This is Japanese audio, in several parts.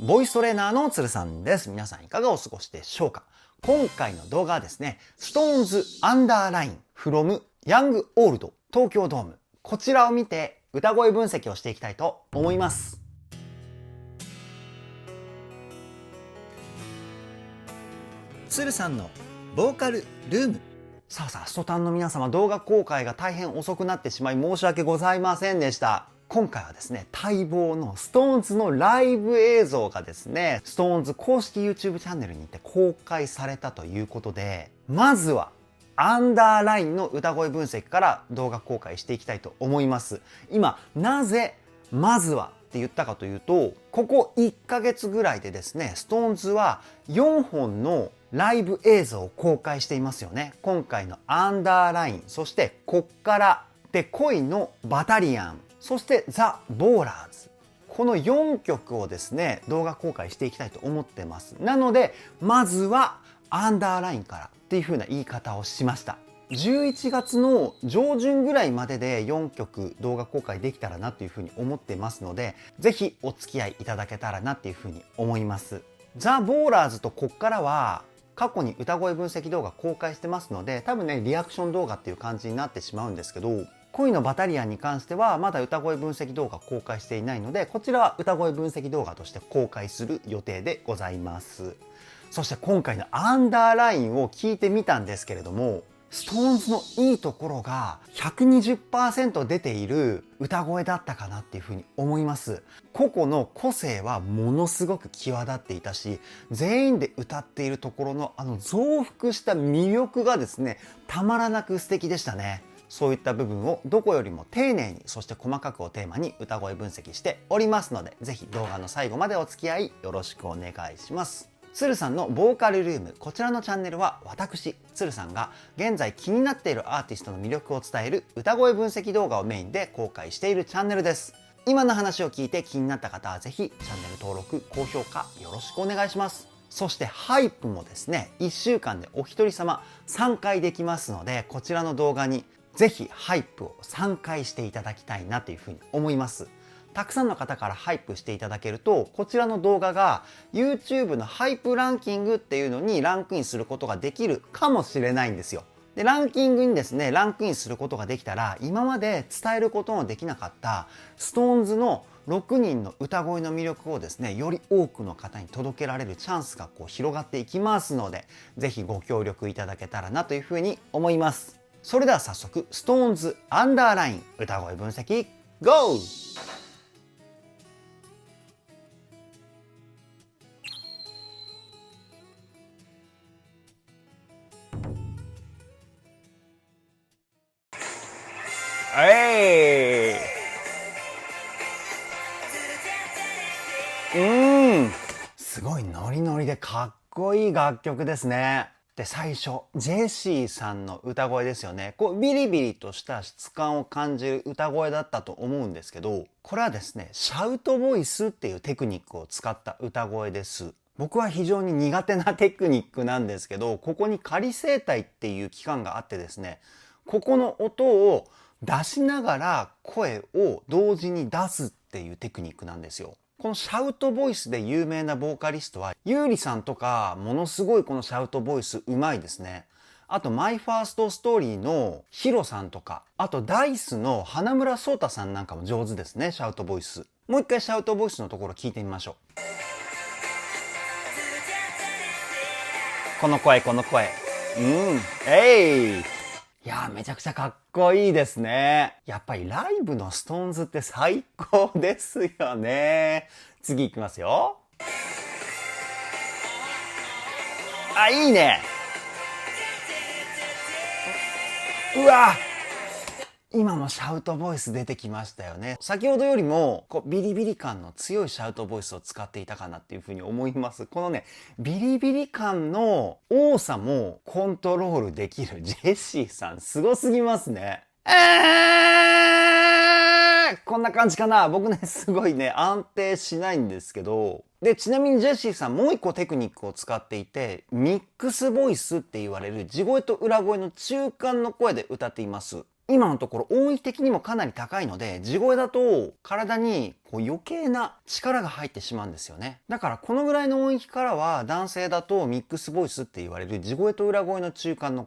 ボイストレーナーのつるさんです。皆さんいかがお過ごしでしょうか。今回の動画はですね、SixTONES Underline from Young Old 東京ドーム。こちらを見て歌声分析をしていきたいと思います。つるさんのボーカルルーム。さあ、ストタンの皆様、動画公開が大変遅くなってしまい申し訳ございませんでした。今回はですね、待望の SixTONES のライブ映像がですね、SixTONES 公式 YouTube チャンネルにて公開されたということで、まずはアンダーラインの歌声分析から動画公開していきたいと思います。今、なぜまずはって言ったかというと、ここ1ヶ月ぐらいでですね、SixTONES は4本のライブ映像を公開していますよね。今回のアンダーライン、そしてこっからで恋のバタリアン、そしてザ・ボーラーズ。この4曲をですね、動画公開していきたいと思ってます。なので、まずはアンダーラインからっていう風な言い方をしました。11月の上旬ぐらいまでで4曲動画公開できたらなという風に思ってますので、ぜひお付き合いいただけたらなっていう風に思います。ザ・ボーラーズとこっからは過去に歌声分析動画公開してますので、多分ね、リアクション動画っていう感じになってしまうんですけど、恋のバタリアンに関してはまだ歌声分析動画公開していないので、こちらは歌声分析動画として公開する予定でございます。そして今回のアンダーラインを聞いてみたんですけれども、SixTONES のいいところが 120% 出ている歌声だったかなっていうふうに思います。個々の個性はものすごく際立っていたし、全員で歌っているところの増幅した魅力がですね、たまらなく素敵でしたね。そういった部分をどこよりも丁寧に、そして細かくをテーマに歌声分析しておりますので、ぜひ動画の最後までお付き合いよろしくお願いします。つるさんのボーカルルーム、こちらのチャンネルは私、つるさんが現在気になっているアーティストの魅力を伝える歌声分析動画をメインで公開しているチャンネルです。今の話を聞いて気になった方はぜひチャンネル登録、高評価よろしくお願いします。そしてハイプもですね、1週間でお一人様3回できますので、こちらの動画にぜひハイプを3回していただきたいなというふうに思います。たくさんの方からハイプしていただけると、こちらの動画が YouTube のハイプランキングっていうのにランクインすることができるかもしれないんですよ。で、ランキングにですね、ランクインすることができたら、今まで伝えることのできなかった SixTONES の6人の歌声の魅力をですね、より多くの方に届けられるチャンスが広がっていきますので、ぜひご協力いただけたらなというふうに思います。それでは早速 SixTONES アンダーライン歌声分析 GO!すごいノリノリでかっこいい楽曲ですね。で、最初、ジェシーさんの歌声ですよね。ビリビリとした質感を感じる歌声だったと思うんですけど、これはですね、シャウトボイスっていうテクニックを使った歌声です。僕は非常に苦手なテクニックなんですけど、ここに仮声帯っていう器官があってですね、ここの音を出しながら声を同時に出すっていうテクニックなんですよ。このシャウトボイスで有名なボーカリストは、優里さんとか、ものすごいこのシャウトボイスうまいですね。あと、マイファーストストーリーのヒロさんとか、あと、ダイスの花村想太さんなんかも上手ですね、シャウトボイス。もう一回シャウトボイスのところ聞いてみましょう。この声、この声。いやー、めちゃくちゃかっこいいですね。やっぱりライブのSixTONESって最高ですよね。次行きますよ。あ、いいね。うわ今もシャウトボイス出てきましたよね。先ほどよりもビリビリ感の強いシャウトボイスを使っていたかなっていうふうに思います。このね、ビリビリ感の多さもコントロールできるジェシーさん、すごすぎますね。こんな感じかな。僕ね、すごいね、安定しないんですけど。で、ちなみにジェシーさんもう一個テクニックを使っていて、ミックスボイスって言われる地声と裏声の中間の声で歌っています。今のところ音域的にもかなり高いので、地声だと体にこう余計な力が入ってしまうんですよね。だからこのぐらいの音域からは男性だとミックスボイスって言われる地声と裏声の中間の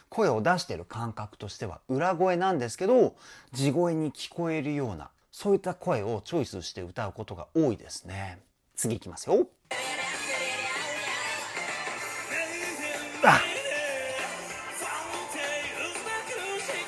声を出している感覚としては裏声なんですけど、地声に聞こえるようなそういった声をチョイスして歌うことが多いですね。次いきますよ。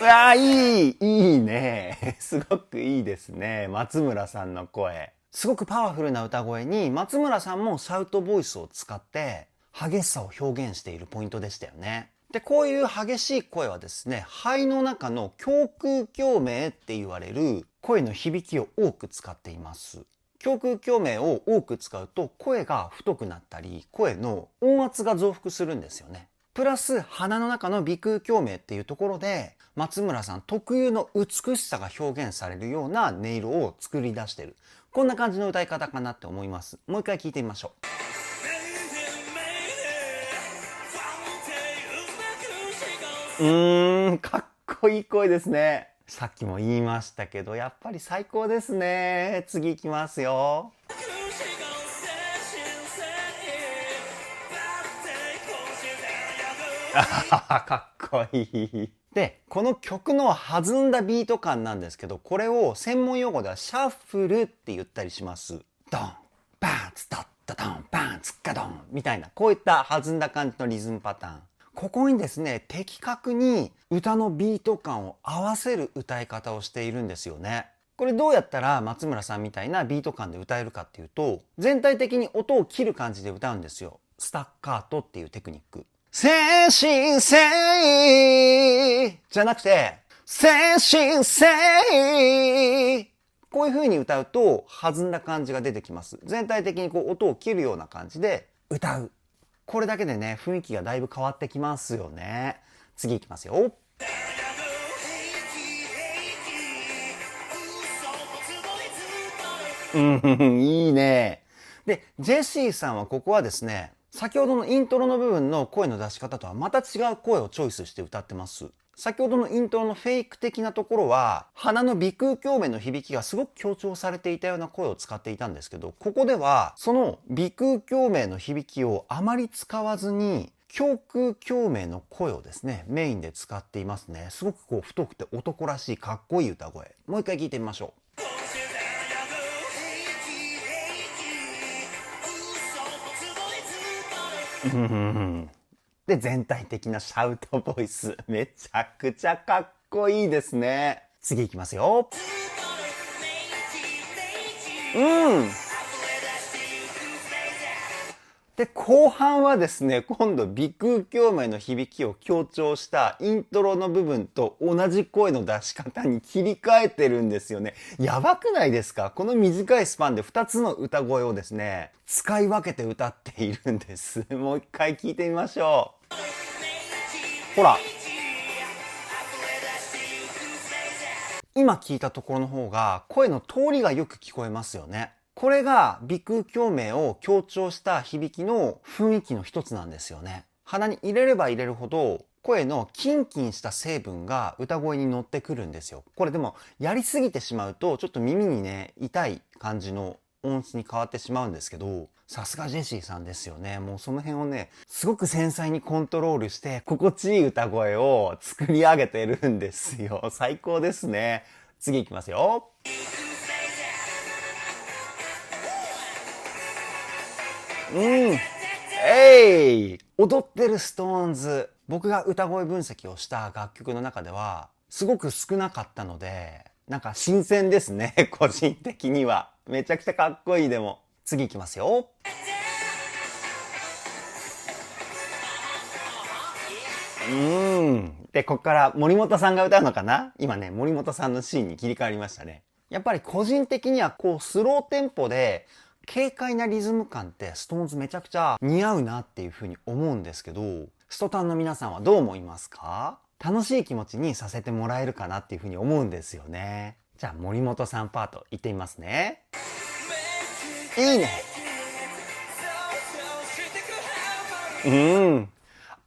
うわー、いいね。すごくいいですね。松村さんの声。すごくパワフルな歌声に、松村さんもシャウトボイスを使って、激しさを表現しているポイントでしたよね。で、こういう激しい声はですね、肺の中の胸腔共鳴って言われる声の響きを多く使っています。胸腔共鳴を多く使うと声が太くなったり、声の音圧が増幅するんですよね。プラス鼻の中の鼻腔共鳴っていうところで松村さん特有の美しさが表現されるような音色を作り出している、こんな感じの歌い方かなって思います。もう一回聞いてみましょう。かっこいい声ですね。さっきも言いましたけどやっぱり最高ですね。次いきますよ。かっこいい。で、この曲の弾んだビート感なんですけど、これを専門用語ではシャッフルって言ったりします。ドン、バン、ツタッタドン、バン、ツッカドンみたいな、こういった弾んだ感じのリズムパターン。ここにですね、的確に歌のビート感を合わせる歌い方をしているんですよね。これどうやったら松村さんみたいなビート感で歌えるかっていうと、全体的に音を切る感じで歌うんですよ。スタッカートっていうテクニック。誠心誠意じゃなくて、誠心誠意。こういう風に歌うと弾んだ感じが出てきます。全体的にこう音を切るような感じで歌う。これだけでね、雰囲気がだいぶ変わってきますよね。次いきますよ。いいね。で、ジェシーさんはここはですね、先ほどのイントロの部分の声の出し方とはまた違う声をチョイスして歌ってます。先ほどのイントロのフェイク的なところは鼻の鼻腔共鳴の響きがすごく強調されていたような声を使っていたんですけど、ここではその鼻腔共鳴の響きをあまり使わずに胸腔共鳴の声をですねメインで使っていますね。すごくこう太くて男らしいかっこいい歌声。もう一回聞いてみましょう。で、全体的なシャウトボイス。めちゃくちゃかっこいいですね。次いきますよ。で、後半はですね、今度鼻腔共鳴の響きを強調したイントロの部分と同じ声の出し方に切り替えてるんですよね。やばくないですか？この短いスパンで2つの歌声をですね、使い分けて歌っているんです。もう一回聞いてみましょう。ほら。今聞いたところの方が声の通りがよく聞こえますよね。これが鼻腔共鳴を強調した響きの雰囲気の一つなんですよね。鼻に入れれば入れるほど声のキンキンした成分が歌声に乗ってくるんですよ。これでもやりすぎてしまうとちょっと耳にね痛い感じの音質に変わってしまうんですけど、さすがジェシーさんですよね。もうその辺をねすごく繊細にコントロールして心地いい歌声を作り上げてるんですよ。最高ですね。次いきますよ。踊ってるストーンズ。僕が歌声分析をした楽曲の中ではすごく少なかったので、なんか新鮮ですね。個人的にはめちゃくちゃかっこいい。でも次いきますよ。で、ここから森本さんが歌うのかな。今ね、森本さんのシーンに切り替わりましたね。やっぱり個人的にはこうスローテンポで軽快なリズム感ってストーンズめちゃくちゃ似合うなっていうふうに思うんですけど、ストタンの皆さんはどう思いますか？楽しい気持ちにさせてもらえるかなっていうふうに思うんですよね。じゃあ森本さんパートいってみますね。いいね。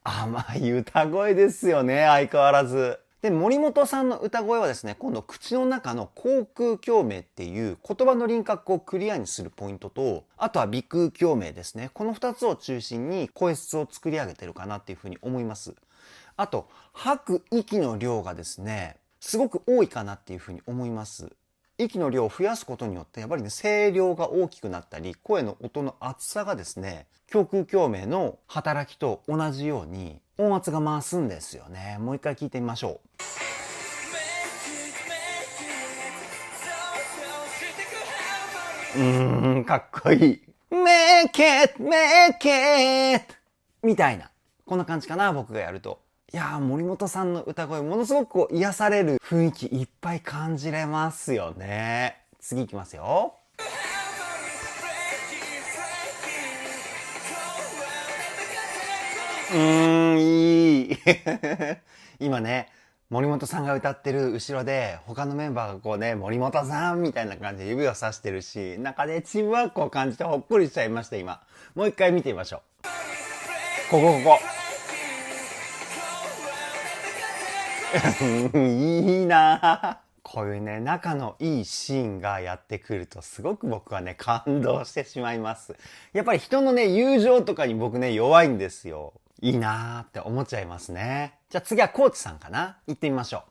甘い歌声ですよね、相変わらず。で、森本さんの歌声はですね、今度口の中の口腔共鳴っていう言葉の輪郭をクリアにするポイントと、あとは鼻腔共鳴ですね。この2つを中心に声質を作り上げてるかなっていうふうに思います。あと、吐く息の量がですね、すごく多いかなっていうふうに思います。息の量を増やすことによって、やっぱりね、声量が大きくなったり、声の音の厚さがですね、胸腔共鳴の働きと同じように音圧が増すんですよね。もう一回聞いてみましょう。かっこいい。Make it, make it! みたいな。こんな感じかな、僕がやると。いやー、森本さんの歌声、ものすごくこう癒される雰囲気いっぱい感じれますよね。次いきますよ。いい。今ね、森本さんが歌ってる後ろで、他のメンバーがこうね、森本さんみたいな感じで指をさしてるし、中でチームワークを感じてほっこりしちゃいました、今。もう一回見てみましょう。ここ。いいなぁ。こういうね、仲のいいシーンがやってくるとすごく僕はね、感動してしまいます。やっぱり人のね、友情とかに僕ね、弱いんですよ。いいなーって思っちゃいますね。じゃあ次はコーチさんかな。行ってみましょ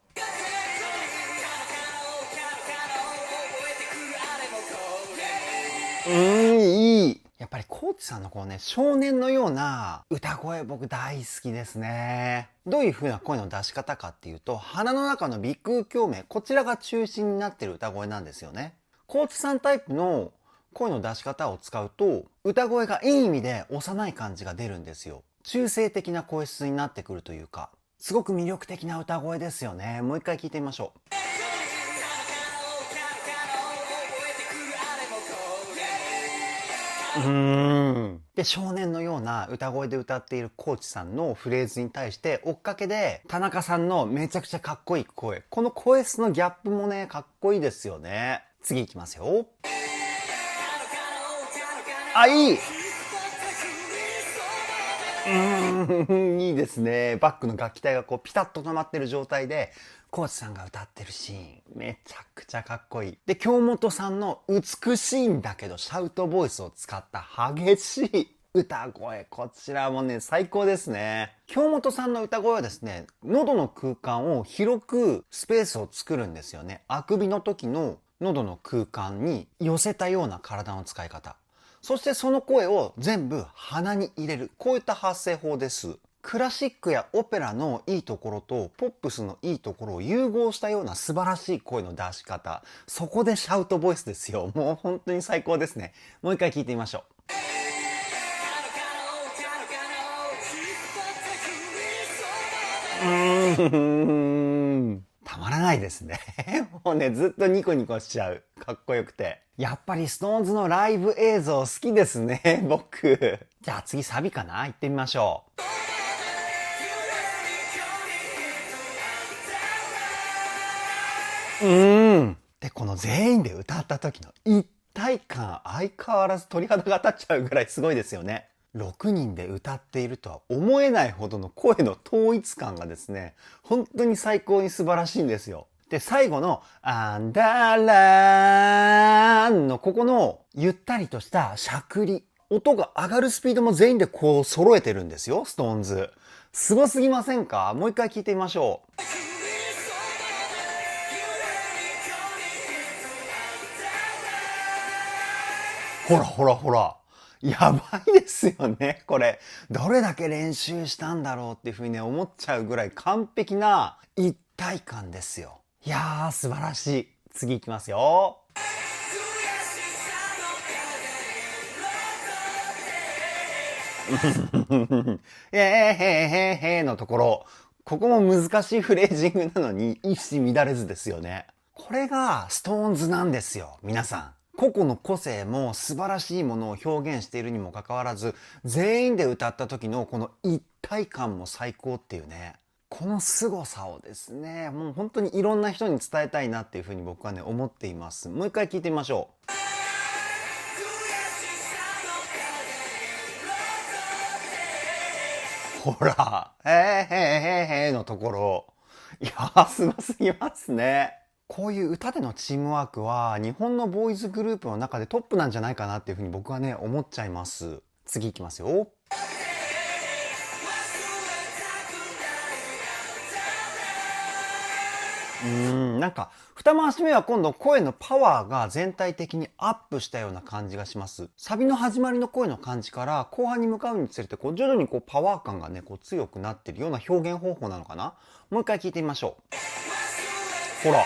う。いい。やっぱりコーチさんのこうね、少年のような歌声僕大好きですね。どういう風な声の出し方かっていうと、鼻の中の鼻腔共鳴、こちらが中心になっている歌声なんですよね。コーチさんタイプの声の出し方を使うと、歌声がいい意味で幼い感じが出るんですよ。中性的な声質になってくるというか、すごく魅力的な歌声ですよね。もう一回聞いてみましょう。で、少年のような歌声で歌っているコーチさんのフレーズに対して追っかけで田中さんのめちゃくちゃかっこいい声。この声質のギャップもね、かっこいいですよね。次いきますよ。いい。いいですね。バックの楽器隊がこうピタッと止まってる状態で、コーチさんが歌ってるシーン、めちゃくちゃかっこいい。で、京本さんの美しいんだけど、シャウトボイスを使った激しい歌声。こちらもね、最高ですね。京本さんの歌声はですね、喉の空間を広くスペースを作るんですよね。あくびの時の喉の空間に寄せたような体の使い方。そしてその声を全部鼻に入れる。こういった発声法です。クラシックやオペラのいいところとポップスのいいところを融合したような素晴らしい声の出し方。そこでシャウトボイスですよ。もう本当に最高ですね。もう一回聞いてみましょう。たまらないですね。もうね、ずっとニコニコしちゃう。かっこよくて。やっぱり SixTONES のライブ映像好きですね、僕。じゃあ次サビかな？行ってみましょう。で、この全員で歌った時の一体感、相変わらず鳥肌が立っちゃうぐらいすごいですよね。6人で歌っているとは思えないほどの声の統一感がですね、本当に最高に素晴らしいんですよ。で、最後の、アンダーラーンのここのゆったりとしたしゃくり。音が上がるスピードも全員でこう揃えてるんですよ、SixTONES。すごすぎませんか？もう一回聞いてみましょう。ほら。やばいですよね、これ。どれだけ練習したんだろうっていうふうにね、思っちゃうぐらい完璧な一体感ですよ。いやー、素晴らしい。次いきますよ。へーのところ。ここも難しいフレージングなのに一糸乱れずですよね。これが SixTONES なんですよ、皆さん。個々の個性も素晴らしいものを表現しているにもかかわらず、全員で歌った時のこの一体感も最高っていうね。この凄さをですね、もう本当にいろんな人に伝えたいなっていうふうに僕はね、思っています。もう一回聞いてみましょう。ほら、へーのところ。いやー、すごすぎますね。こういう歌でのチームワークは日本のボーイズグループの中でトップなんじゃないかなっていうふうに僕はね、思っちゃいます。次いきますよ。なんか二回し目は今度声のパワーが全体的にアップしたような感じがします。サビの始まりの声の感じから後半に向かうにつれて徐々にパワー感がね強くなってるような表現方法なのかな。もう一回聞いてみましょう。ほら、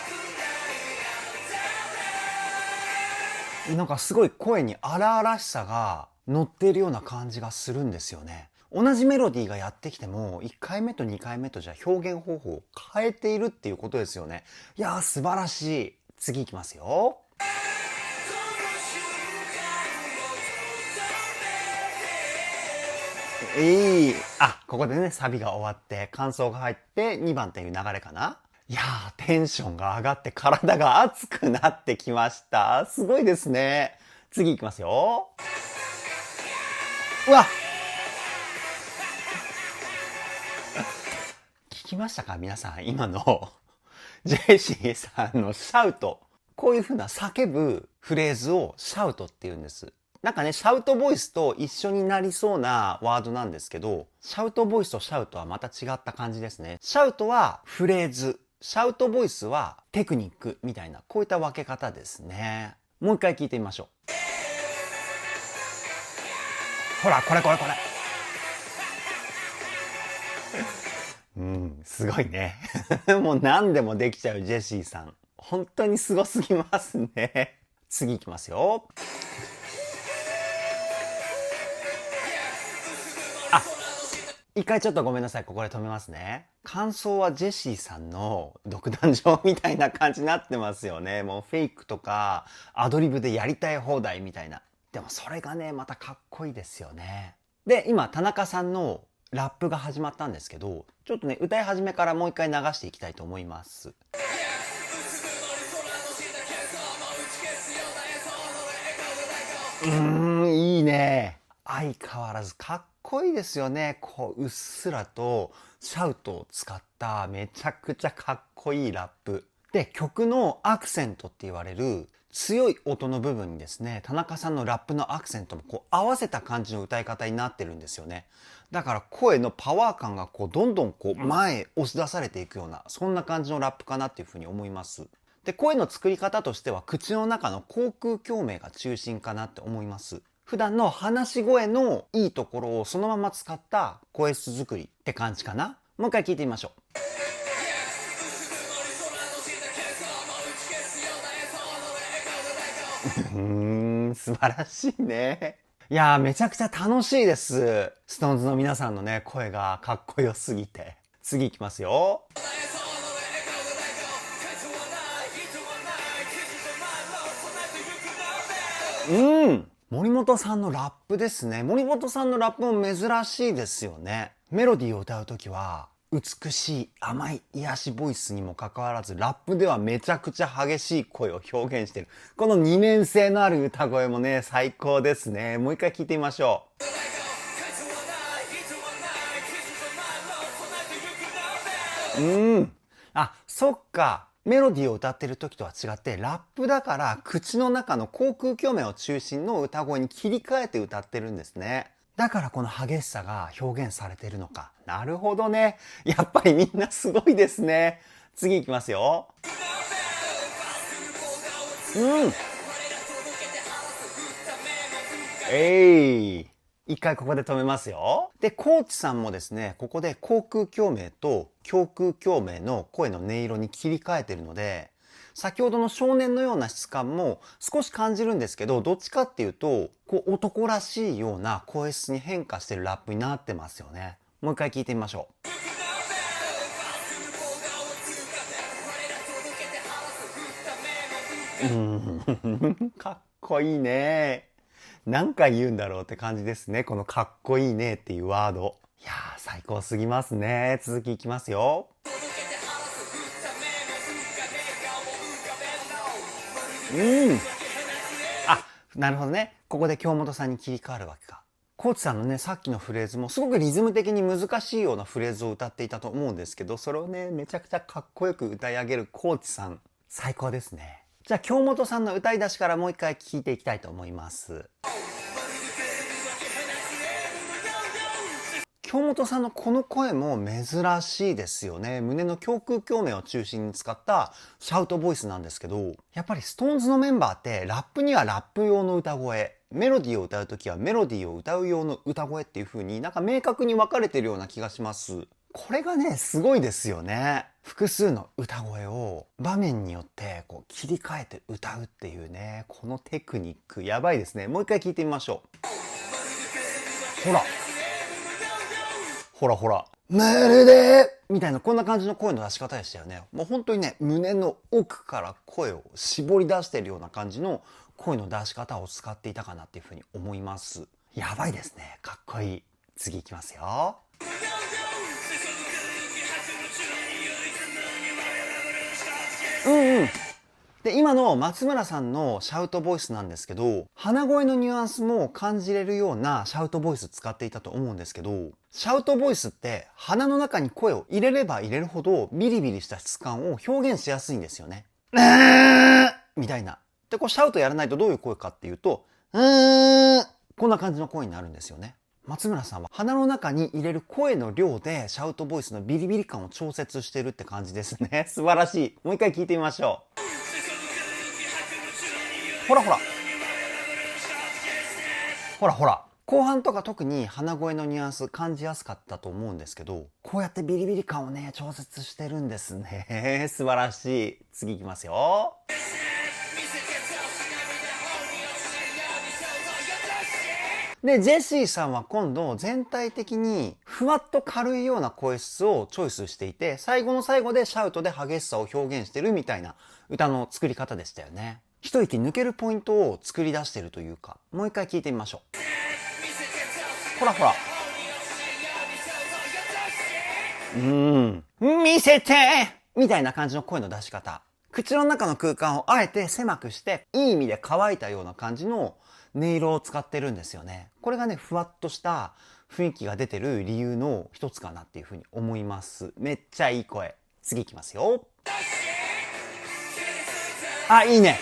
なんかすごい声に荒々しさが乗っているような感じがするんですよね。同じメロディーがやってきても1回目と2回目とじゃ表現方法を変えているっていうことですよね。いやー、素晴らしい。次いきますよ。ここでねサビが終わって感想が入って2番っていう流れかな。いやー、テンションが上がって体が熱くなってきました。すごいですね。次いきますよ。うわ、聞きましたか皆さん、今のジェシーさんのシャウト。こういう風な叫ぶフレーズをシャウトって言うんです。なんかね、シャウトボイスと一緒になりそうなワードなんですけど、シャウトボイスとシャウトはまた違った感じですね。シャウトはフレーズ、シャウトボイスはテクニックみたいな、こういった分け方ですね。もう一回聞いてみましょう。ほら、これ。すごいね。もう何でもできちゃうジェシーさん。本当にすごすぎますね。次いきますよ。一回ちょっとごめんなさい。ここで止めますね。感想はジェシーさんの独壇場みたいな感じになってますよね。もうフェイクとかアドリブでやりたい放題みたいな。でもそれがね、またかっこいいですよね。で、今、田中さんのラップが始まったんですけど、ちょっとね、歌い始めからもう一回流していきたいと思います。いいね。相変わらずかっこいいですよね。うっすらとシャウトを使っためちゃくちゃかっこいいラップ。で、曲のアクセントって言われる強い音の部分にですね、田中さんのラップのアクセントも合わせた感じの歌い方になってるんですよね。だから声のパワー感がどんどん前へ押し出されていくような、そんな感じのラップかなっていうふうに思います。で、声の作り方としては口の中の口腔共鳴が中心かなって思います。普段の話し声のいいところをそのまま使った声質作りって感じかな。もう一回聞いてみましょう。素晴らしいね。いやー、めちゃくちゃ楽しいです。ストーンズの皆さんのね、声がかっこよすぎて。次いきますよ。森本さんのラップですね。森本さんのラップも珍しいですよね。メロディーを歌うときは、美しい甘い癒しボイスにもかかわらず、ラップではめちゃくちゃ激しい声を表現している。この二面性のある歌声もね、最高ですね。もう一回聞いてみましょう。そっか。メロディーを歌ってる時とは違って、ラップだから口の中の口腔共鳴を中心の歌声に切り替えて歌ってるんですね。だからこの激しさが表現されてるのか。なるほどね。やっぱりみんなすごいですね。次行きますよ。一回ここで止めますよ。で、コーチさんもですね、ここで口腔共鳴と胸腔共鳴の声の音色に切り替えてるので、先ほどの少年のような質感も少し感じるんですけど、どっちかっていうと、男らしいような声質に変化してるラップになってますよね。もう一回聞いてみましょう。かっこいいね。何回言うんだろうって感じですね。このかっこいいねっていうワード。いやー、最高すぎますね。続きいきますよ。なるほどね。ここで京本さんに切り替わるわけか。コーチさんのね、さっきのフレーズもすごくリズム的に難しいようなフレーズを歌っていたと思うんですけど、それをね、めちゃくちゃかっこよく歌い上げるコーチさん、最高ですね。じゃあ京本さんの歌い出しからもう一回聞いていきたいと思います。京本さんのこの声も珍しいですよね。胸の胸腔共鳴を中心に使ったシャウトボイスなんですけど、やっぱりストーンズのメンバーってラップにはラップ用の歌声、メロディーを歌うときはメロディーを歌う用の歌声っていう風になんか明確に分かれてるような気がします。これがね、すごいですよね。複数の歌声を場面によってこう切り替えて歌うっていうね、このテクニックやばいですね。もう一回聞いてみましょう。ほら。ほらほら。まるでみたいなこんな感じの声の出し方でしたよね。もう本当にね、胸の奥から声を絞り出しているような感じの声の出し方を使っていたかなっていうふうに思います。やばいですね。かっこいい。次いきますよ。で、今の松村さんのシャウトボイスなんですけど、鼻声のニュアンスも感じれるようなシャウトボイス使っていたと思うんですけど、シャウトボイスって鼻の中に声を入れれば入れるほどビリビリした質感を表現しやすいんですよね。みたいな。で、こうシャウトやらないとどういう声かっていうと、こんな感じの声になるんですよね。松村さんは鼻の中に入れる声の量でシャウトボイスのビリビリ感を調節してるって感じですね。素晴らしい。もう一回聞いてみましょう。ほらほら。ほらほら。後半とか特に鼻声のニュアンス感じやすかったと思うんですけど、こうやってビリビリ感をね、調節してるんですね。素晴らしい。次いきますよ。で、ジェシーさんは今度全体的にふわっと軽いような声質をチョイスしていて、最後の最後でシャウトで激しさを表現してるみたいな歌の作り方でしたよね。一息抜けるポイントを作り出してるというか、もう一回聞いてみましょう。ほらほら。見せてみたいな感じの声の出し方。口の中の空間をあえて狭くして、いい意味で乾いたような感じの音色を使ってるんですよね。これがね、ふわっとした雰囲気が出てる理由の一つかなっていうふうに思います。めっちゃいい声。次いきますよ。あ、いいね。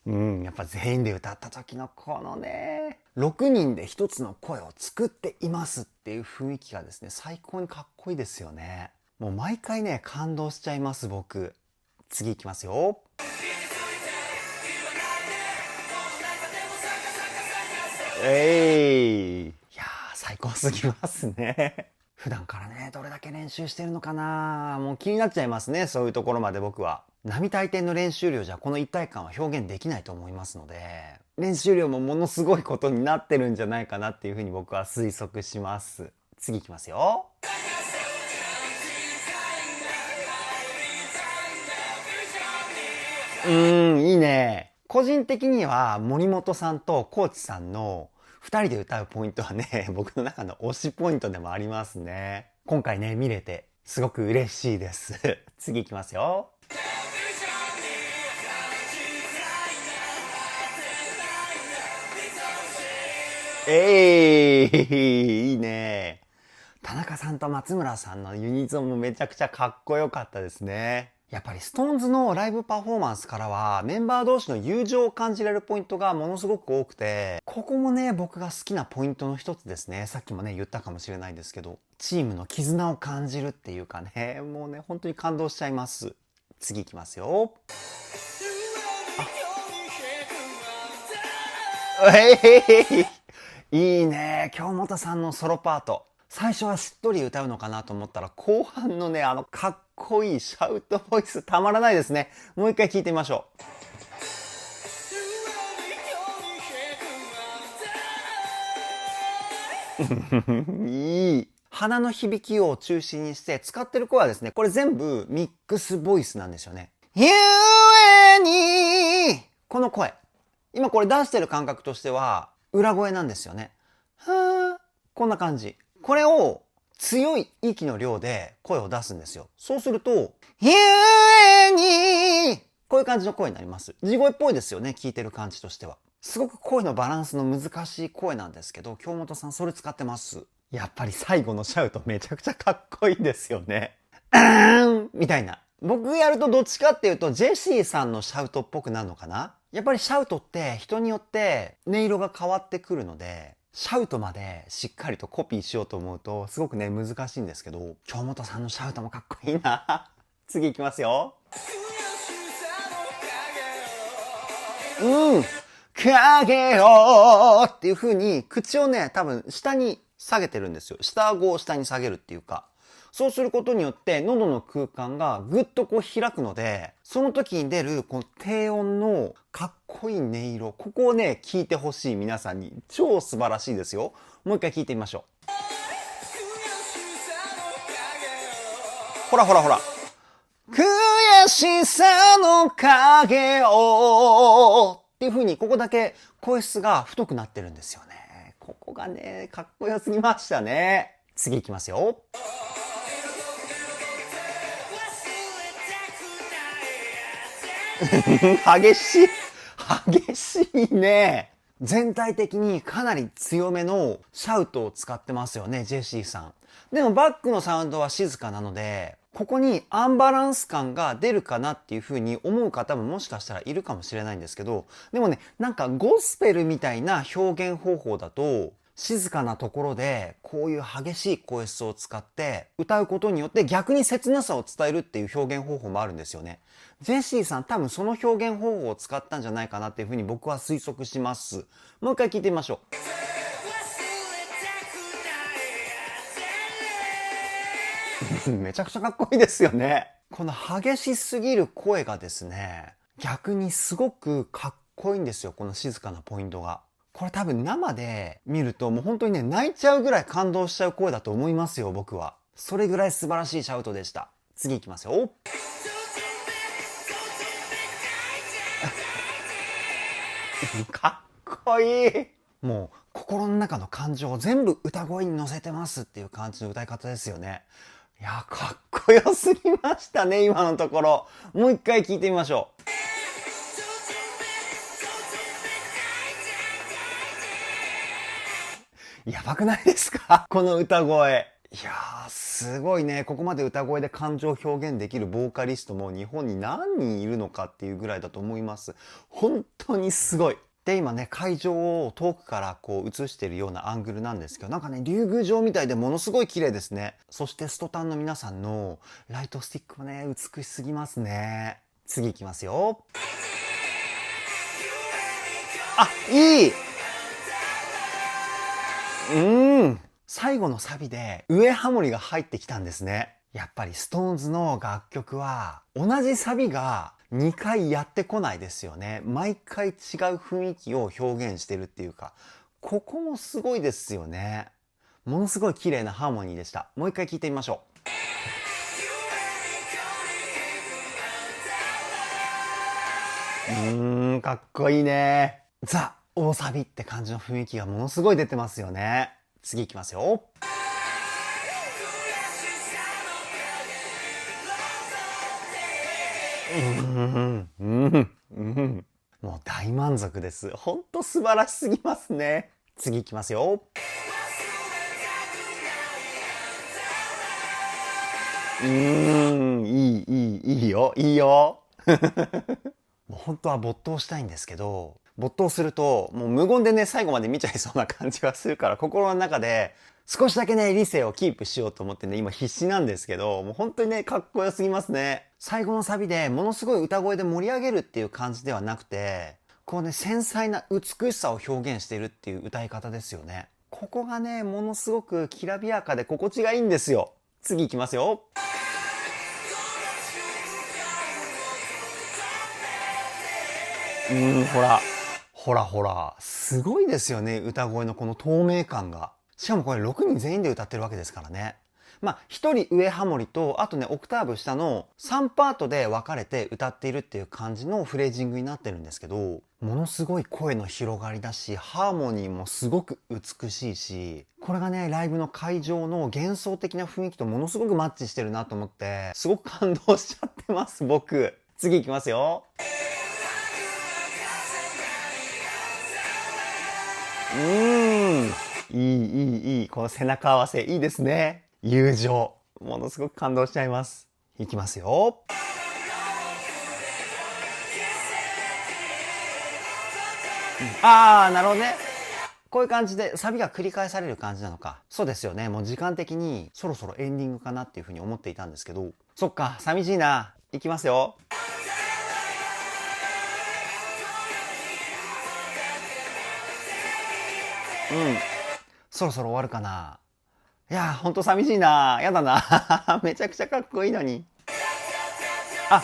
やっぱ全員で歌った時のこのね、6人で一つの声を作っていますっていう雰囲気がですね、最高にかっこいいですよね。もう毎回ね、感動しちゃいます、僕。次いきますよ。いやー、最高すぎますね。普段からね、どれだけ練習してるのかな、もう気になっちゃいますね、そういうところまで僕は。並大抵の練習量じゃこの一体感は表現できないと思いますので、練習量もものすごいことになってるんじゃないかなっていうふうに僕は推測します。次いきますよ。いいね。個人的には森本さんとコーチさんの2人で歌うポイントはね、僕の中の推しポイントでもありますね。今回ね、見れてすごく嬉しいです。次いきますよ。いいね。田中さんと松村さんのユニゾンもめちゃくちゃかっこよかったですね。やっぱりストーンズのライブパフォーマンスからはメンバー同士の友情を感じられるポイントがものすごく多くて、ここもね、僕が好きなポイントの一つですね。さっきもね、言ったかもしれないですけど、チームの絆を感じるっていうかね、もうね、本当に感動しちゃいます。次いきますよ。いいね。京本さんのソロパート。最初はしっとり歌うのかなと思ったら、後半のね、かっこいいシャウトボイスたまらないですね。もう一回聞いてみましょう。いい。鼻の響きを中心にして使ってる声はですね、これ全部ミックスボイスなんですよね。ゆえにこの声。今これ出してる感覚としては、裏声なんですよね。こんな感じ。これを強い息の量で声を出すんですよ。そうすると、ゆえにこういう感じの声になります。地声っぽいですよね、聞いてる感じとしては。すごく声のバランスの難しい声なんですけど、京本さんそれ使ってます。やっぱり最後のシャウトめちゃくちゃかっこいいですよね。みたいな。僕やるとどっちかっていうと、ジェシーさんのシャウトっぽくなるのかな。やっぱりシャウトって人によって音色が変わってくるので、シャウトまでしっかりとコピーしようと思うと、すごくね、難しいんですけど、京本さんのシャウトもかっこいいな。次行きますよ。影をっていう風に、口をね、多分下に下げてるんですよ。下顎を下に下げるっていうか。そうすることによって喉の空間がぐっとこう開くので、その時に出るこの低音のかっこいい音色、ここをね、聞いてほしい皆さんに。超素晴らしいですよ。もう一回聞いてみましょう。ほらほらほら。悔しさの影をっていう風に、ここだけ声質が太くなってるんですよね。ここがね、かっこよすぎましたね。次行きますよ。激しい。激しいね。全体的にかなり強めのシャウトを使ってますよね、ジェシーさん。でもバックのサウンドは静かなので、ここにアンバランス感が出るかなっていう風に思う方ももしかしたらいるかもしれないんですけど、でもね、なんかゴスペルみたいな表現方法だと、静かなところでこういう激しい声質を使って歌うことによって逆に切なさを伝えるっていう表現方法もあるんですよね。ジェシーさん多分その表現方法を使ったんじゃないかなっていうふうに僕は推測します。もう一回聞いてみましょう。めちゃくちゃかっこいいですよね。この激しすぎる声がですね、逆にすごくかっこいいんですよ。この静かなポイントが。これ多分生で見るともう本当にね、泣いちゃうぐらい感動しちゃう声だと思いますよ、僕は。それぐらい素晴らしいシャウトでした。次行きますよ。かっこいい。もう心の中の感情を全部歌声に乗せてますっていう感じの歌い方ですよね。いや、かっこよすぎましたね、今のところ。もう一回聞いてみましょう。やばくないですかこの歌声。いやー、すごいね。ここまで歌声で感情を表現できるボーカリストも日本に何人いるのかっていうぐらいだと思います。本当にすごい。で、今ね、会場を遠くからこう映してるようなアングルなんですけど、なんかね、竜宮城みたいでものすごい綺麗ですね。そしてストタンの皆さんのライトスティックもね、美しすぎますね。次行きますよ。あ、いい最後のサビで上ハモリが入ってきたんですね。やっぱりストーンズの楽曲は同じサビが2回やってこないですよね。毎回違う雰囲気を表現してるっていうか、ここもすごいですよね。ものすごい綺麗なハーモニーでした。もう一回聞いてみましょう。かっこいいね。ザ・大サビって感じの雰囲気がものすごい出てますよね。次行きますよ。もう大満足です。ほんと素晴らしすぎますね。次行きますよ。いいよ、いいよ。もう本当は没頭したいんですけど、没頭すると、もう無言でね、最後まで見ちゃいそうな感じがするから、心の中で、少しだけね、理性をキープしようと思ってね、今必死なんですけど、もう本当にね、かっこよすぎますね。最後のサビでものすごい歌声で盛り上げるっていう感じではなくて、こうね、繊細な美しさを表現しているっていう歌い方ですよね。ここがね、ものすごくきらびやかで心地がいいんですよ。次行きますよ。ほら。ほらほら。すごいですよね、歌声のこの透明感が。しかもこれ6人全員で歌ってるわけですからね。まあ、1人上ハモリと、あとね、オクターブ下の3パートで分かれて歌っているっていう感じのフレージングになってるんですけど、ものすごい声の広がりだし、ハーモニーもすごく美しいし、これがね、ライブの会場の幻想的な雰囲気とものすごくマッチしてるなと思って、すごく感動しちゃってます、僕。次いきますよ。いい。この背中合わせいいですね。友情。ものすごく感動しちゃいます。いきますよ。なるほどね。こういう感じでサビが繰り返される感じなのか。そうですよね。もう時間的にそろそろエンディングかなっていうふうに思っていたんですけど。そっか、寂しいな。いきますよ。そろそろ終わるかな。いやー、ほんと寂しいな。やだな。めちゃくちゃかっこいいのに。あ、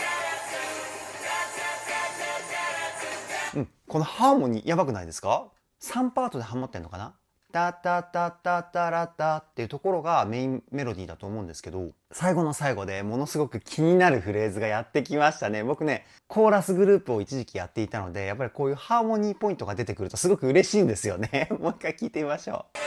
このハーモニーやばくないですか？ 3 パートでハモってんのかな。タタタタタラタっていうところがメインメロディーだと思うんですけど、最後の最後でものすごく気になるフレーズがやってきましたね。僕ね、コーラスグループを一時期やっていたので、やっぱりこういうハーモニーポイントが出てくるとすごく嬉しいんですよね。もう一回聞いてみましょう。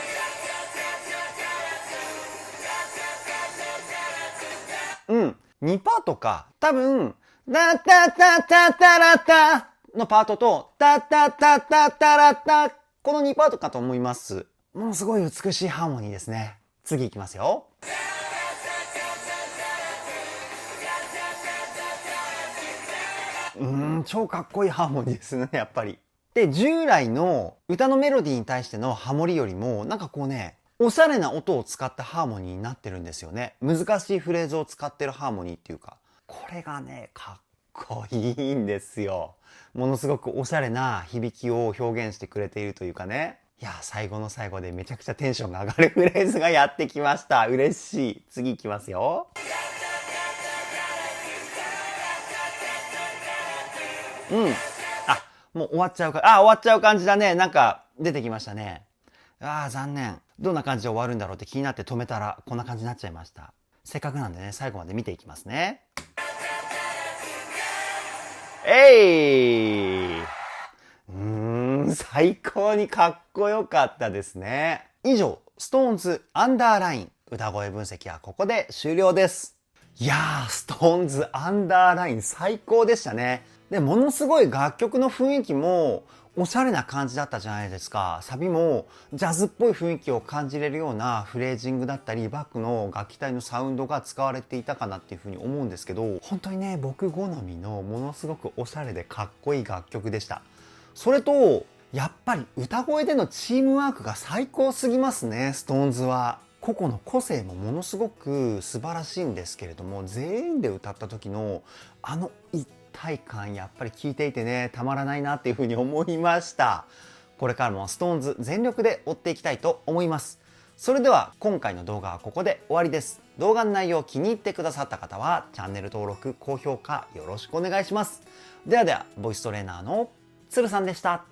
2パートか。多分、タタタタタラタのパートと、タタタタタラタ、この2パートかと思います。ものすごい美しいハーモニーですね。次いきますよ。超かっこいいハーモニーですね、やっぱり。で、従来の歌のメロディーに対してのハモリよりも、なんかこうね、おしゃれな音を使ったハーモニーになってるんですよね。難しいフレーズを使ってるハーモニーっていうか。これがね、かっこいいんですよ。ものすごくおしゃれな響きを表現してくれているというかね。いや、最後の最後でめちゃくちゃテンションが上がるフレーズがやってきました。嬉しい。次いきますよ。もう終わっちゃうか、終わっちゃう感じだね。なんか出てきましたね。残念。どんな感じで終わるんだろうって気になって止めたらこんな感じになっちゃいました。せっかくなんでね、最後まで見ていきますね。最高にかっこよかったですね。以上、SixTONESアンダーライン歌声分析はここで終了です。いやー、SixTONESアンダーライン最高でしたね。で、ものすごい楽曲の雰囲気もおしゃれな感じだったじゃないですか。サビもジャズっぽい雰囲気を感じれるようなフレージングだったり、バックの楽器隊のサウンドが使われていたかなっていうふうに思うんですけど、本当にね、僕好みのものすごくおしゃれでかっこいい楽曲でした。それと、やっぱり歌声でのチームワークが最高すぎますね、SixTONESは。個々の個性もものすごく素晴らしいんですけれども、全員で歌った時のあの一体感、やっぱり聴いていてね、たまらないなっていうふうに思いました。これからも SixTONES 全力で追っていきたいと思います。それでは今回の動画はここで終わりです。動画の内容を気に入ってくださった方はチャンネル登録、高評価よろしくお願いします。ではでは、ボイストレーナーのつるさんでした。